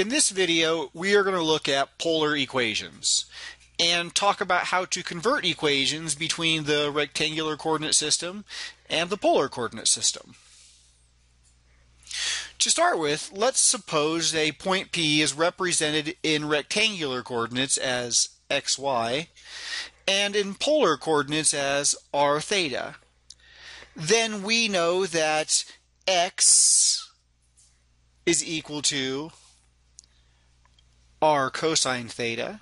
In this video, we are going to look at polar equations and talk about how to convert equations between the rectangular coordinate system and the polar coordinate system. To start with, let's suppose a point P is represented in rectangular coordinates as xy and in polar coordinates as r theta. Then we know that x is equal to r cosine theta,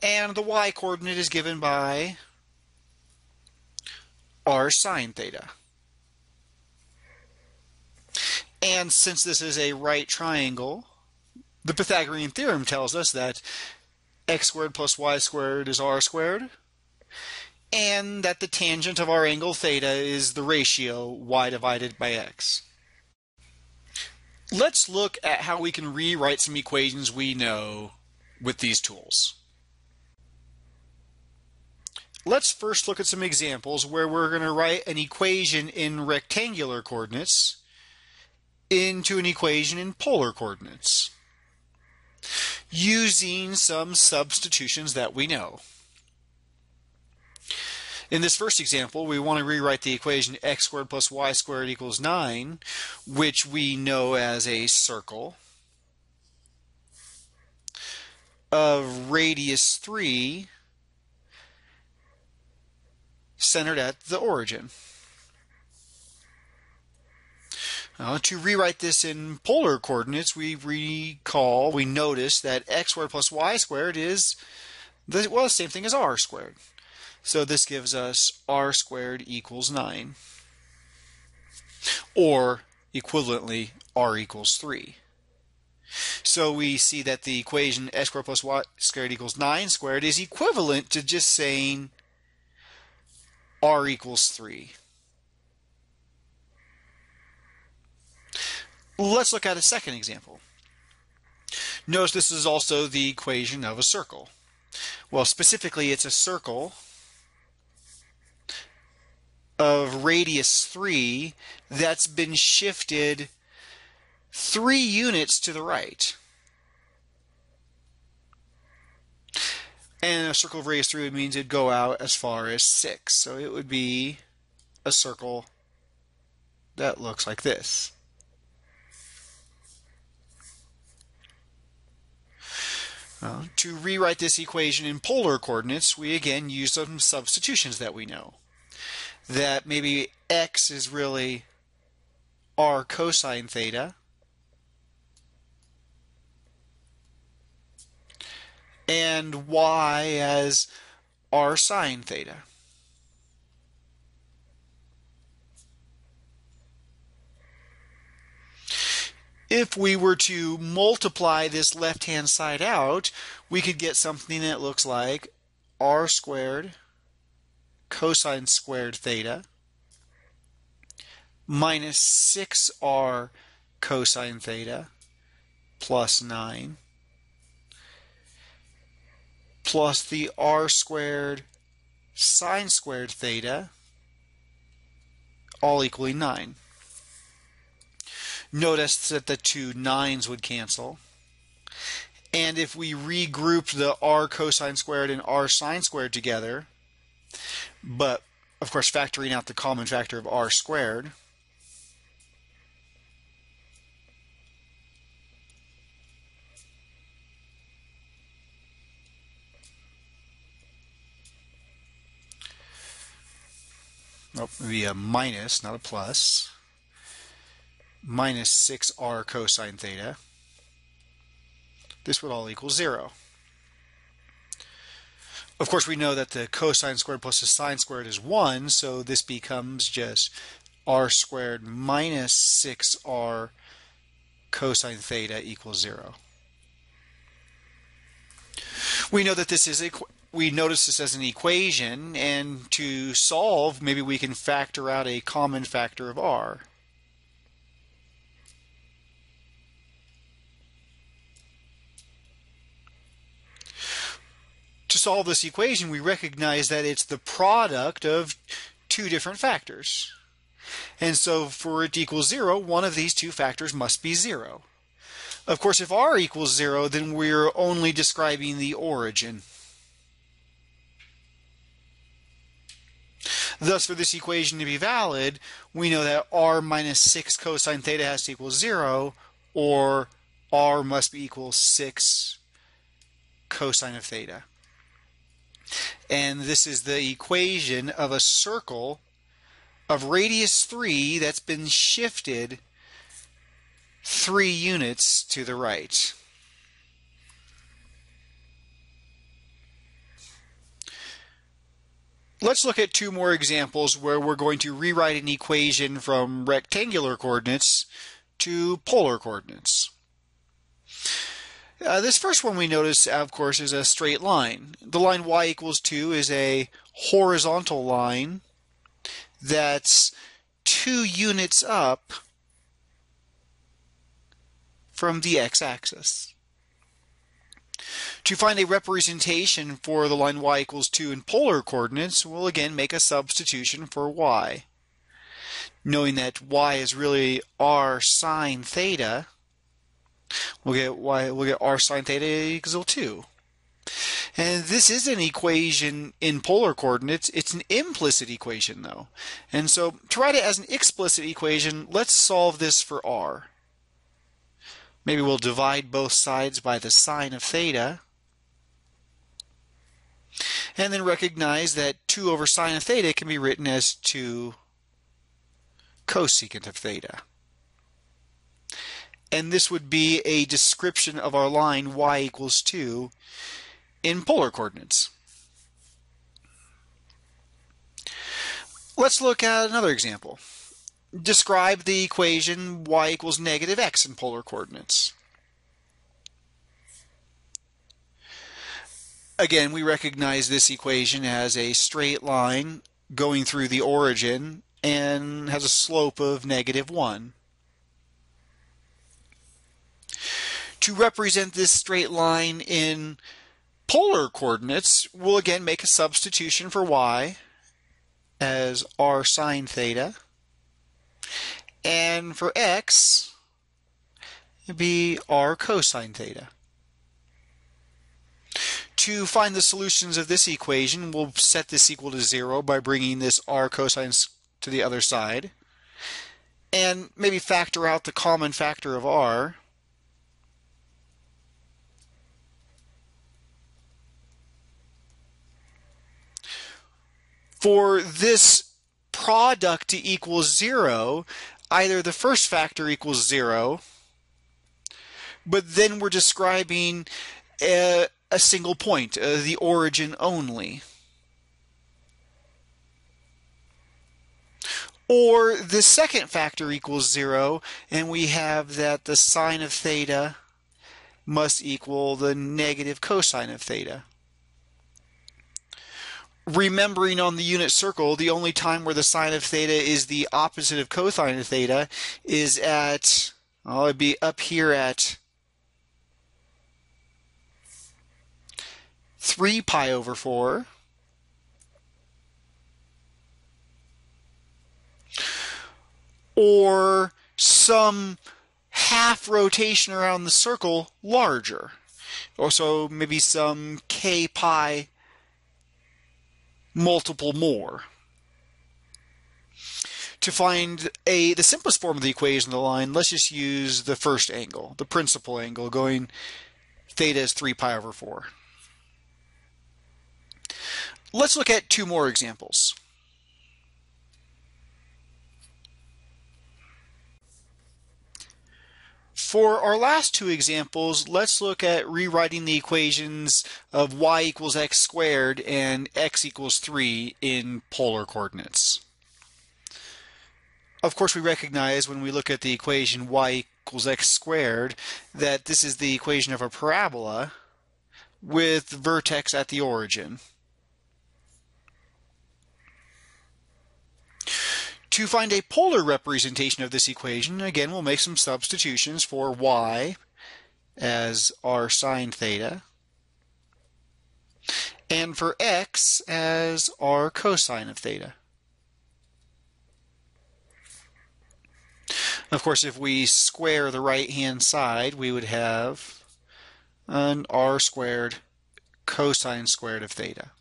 and the y coordinate is given by r sine theta. And since this is a right triangle, the Pythagorean theorem tells us that x squared plus y squared is r squared, and that the tangent of our angle theta is the ratio y divided by x. Let's look at how we can rewrite some equations we know with these tools. Let's first look at some examples where we're going to write an equation in rectangular coordinates into an equation in polar coordinates using some substitutions that we know. In this first example, we want to rewrite the equation x squared plus y squared equals 9, which we know as a circle of radius 3 centered at the origin. To rewrite this in polar coordinates, we notice that x squared plus y squared is the same thing as r squared. So this gives us r squared equals 9, or equivalently r equals 3. So we see that the equation x squared plus y squared equals 9 squared is equivalent to just saying r equals 3. Let's look at a second example. Notice this is also the equation of a circle. Well, specifically, it's a circle of radius 3 that's been shifted 3 units to the right. And a circle of radius 3 means it'd go out as far as 6. So it would be a circle that looks like this. To rewrite this equation in polar coordinates, we again use some substitutions that we know. That maybe x is really r cosine theta, and y as r sine theta. If we were to multiply this left-hand side out, we could get something that looks like r squared cosine squared theta minus 6r cosine theta plus 9 plus the r squared sine squared theta all equaling 9. Notice that the two 9s would cancel. And if we regrouped the r cosine squared and r sine squared together, but of course factoring out the common factor of r squared, maybe a minus, not a plus, minus 6r cosine theta, this would all equal 0. Of course, we know that the cosine squared plus the sine squared is 1, so this becomes just r squared minus 6r cosine theta equals 0. We know that this is we notice this as an equation, and to solve, maybe we can factor out a common factor of r. To solve this equation, we recognize that it's the product of two different factors. And so for it to equal 0, one of these two factors must be 0. Of course, if r equals 0, then we're only describing the origin. Thus, for this equation to be valid, we know that r minus 6 cosine theta has to equal 0, or r must be equal 6 cosine of theta. And this is the equation of a circle of radius 3 that's been shifted 3 units to the right. Let's look at 2 more examples where we're going to rewrite an equation from rectangular coordinates to polar coordinates. This first one we notice, of course, is a straight line. The line y equals 2 is a horizontal line that's 2 units up from the x-axis. To find a representation for the line y equals 2 in polar coordinates, we'll again make a substitution for y. Knowing that y is really r sine theta, we'll get r sine theta equals 2. And this is an equation in polar coordinates. It's an implicit equation though. And so to write it as an explicit equation, let's solve this for r. Maybe we'll divide both sides by the sine of theta. And then recognize that 2 over sine of theta can be written as 2 cosecant of theta. And this would be a description of our line y equals 2 in polar coordinates. Let's look at another example. Describe the equation y equals negative x in polar coordinates. Again, we recognize this equation as a straight line going through the origin and has a slope of negative 1. To represent this straight line in polar coordinates, we'll again make a substitution for y as r sine theta, and for x, it'd be r cosine theta. To find the solutions of this equation, we'll set this equal to 0 by bringing this r cosine to the other side, and maybe factor out the common factor of r. For this product to equal 0, either the first factor equals 0, but then we're describing a single point, the origin only. Or the second factor equals 0, and we have that the sine of theta must equal the negative cosine of theta. Remembering on the unit circle, the only time where the sine of theta is the opposite of cosine of theta is at, well, it'd be up here at 3 pi over 4. Or some half rotation around the circle larger. Or so maybe some k pi multiple more. To find the simplest form of the equation of the line, let's just use the first angle, the principal angle, going theta is 3 pi over 4. Let's look at 2 more examples. For our last 2 examples, let's look at rewriting the equations of y equals x squared and x equals 3 in polar coordinates. Of course, we recognize when we look at the equation y equals x squared that this is the equation of a parabola with vertex at the origin. To find a polar representation of this equation, again, we'll make some substitutions for y as r sine theta, and for x as r cosine of theta. Of course, if we square the right-hand side, we would have an r squared cosine squared of theta.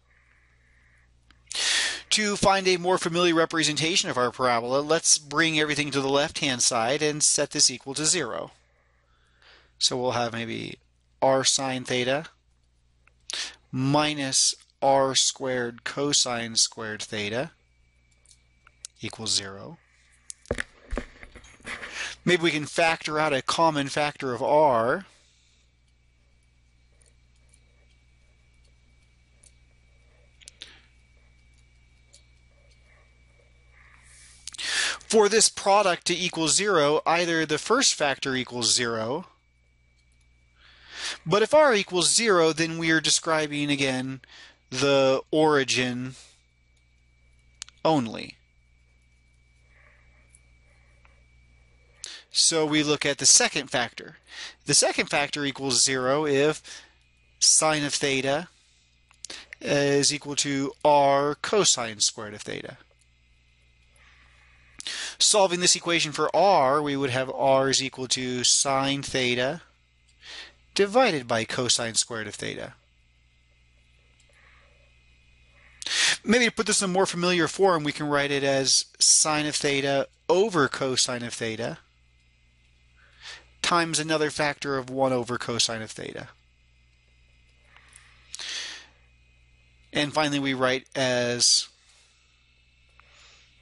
To find a more familiar representation of our parabola, let's bring everything to the left-hand side and set this equal to 0. So we'll have maybe r sine theta minus r squared cosine squared theta equals 0. Maybe we can factor out a common factor of r. For this product to equal 0, either the first factor equals 0, but if r equals 0, then we are describing, again, the origin only. So we look at the second factor. The second factor equals 0 if sine of theta is equal to r cosine squared of theta. Solving this equation for r, we would have r is equal to sine theta divided by cosine squared of theta. Maybe to put this in a more familiar form, we can write it as sine of theta over cosine of theta times another factor of 1 over cosine of theta. And finally, we write as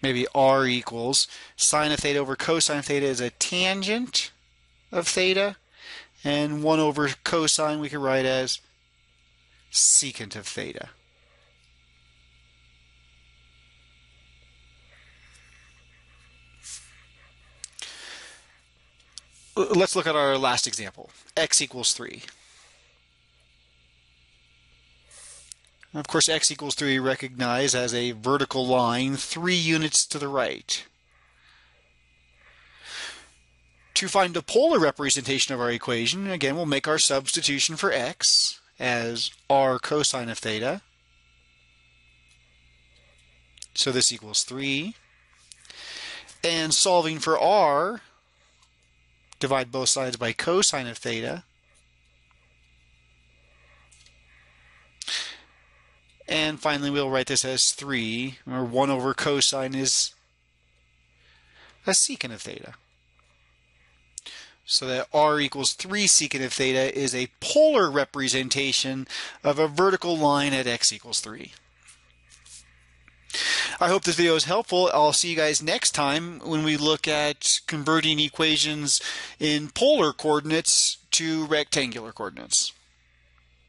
maybe r equals sine of theta over cosine of theta is a tangent of theta, and 1 over cosine we can write as secant of theta. Let's look at our last example. X equals 3. Of course, x equals 3 recognized as a vertical line 3 units to the right. To find the polar representation of our equation, again, we'll make our substitution for x as r cosine of theta. So this equals 3. And solving for r, divide both sides by cosine of theta. And finally, we'll write this as 3, or 1 over cosine is a secant of theta. So that r equals 3 secant of theta is a polar representation of a vertical line at x equals 3. I hope this video is helpful. I'll see you guys next time when we look at converting equations in polar coordinates to rectangular coordinates.